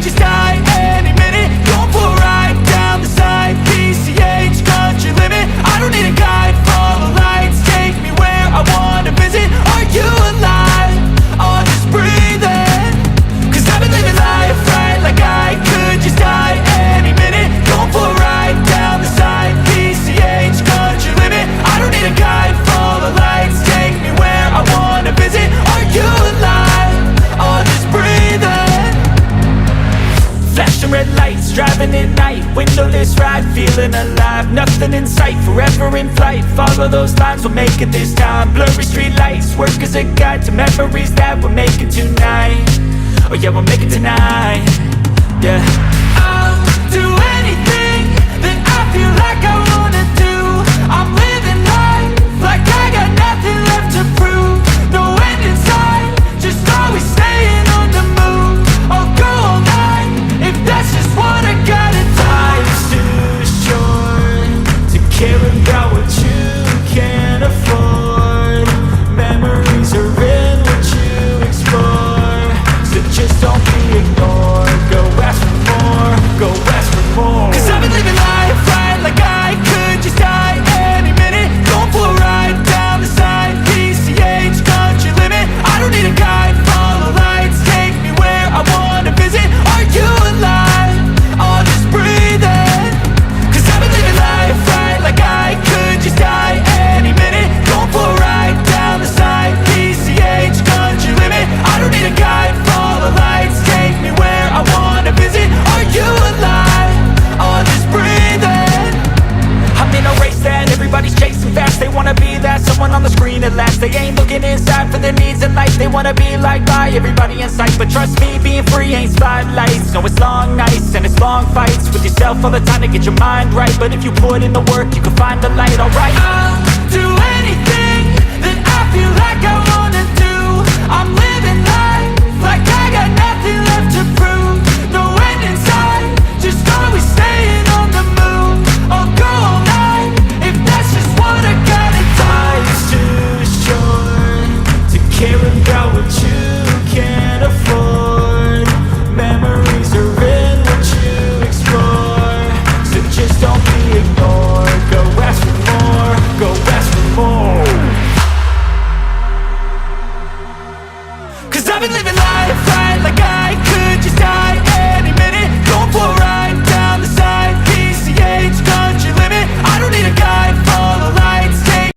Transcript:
could just die any minute. Going for a ride down the side, PCH, country limit. I don't need a guide, follow lights, take me where I wanna visit. Are you alive? Or just breathing? Cause I've been living life right like I could just die any minute. Going for a ride down the side, PCH, country limit. I don't need a guide, follow lights, take me where I wanna visit. Are you alive? Or just breathing? Flashing red lights, driving at night, windowless ride, feeling alive. Nothing in sight, forever in flight. Follow those lines, we'll make it this time. Blurry street lights, work as a guide to memories that we're making tonight. Oh yeah, we'll make it tonight. Yeah. I'll do anything that I feel like I wanna do. I'm living life like I got nothing left to prove. No end in sight, just always staying on the move. I'll go all night if that's just what I gotta do. Life's too short to care about what you can't afford. Memories are in what you explore, so just don't be ignored. Go ask for more, go ask for more. Cause I've been living life right like I could just die any minute. Going for a ride down the side, PCH, country limit. I don't need a guide, follow lights, take me where I wanna visit. Are you alive? Or just breathing? Cause I've been living life right like I could just die any minute. Going for a ride down the side, PCH, country limit. I don't need a guide, follow lights, take me where I wanna visit. Are you alive? Or just breathing? I'm in a race that everybody's chasing fast. They wanna be that someone on the screen at last. They ain't looking inside for their needs in life. They wanna be liked by everybody in sight. But trust me, being free ain't spotlights. No, it's long nights and it's long fights with yourself all the time to get your mind right. But if you put in the work, you can find the light, alright.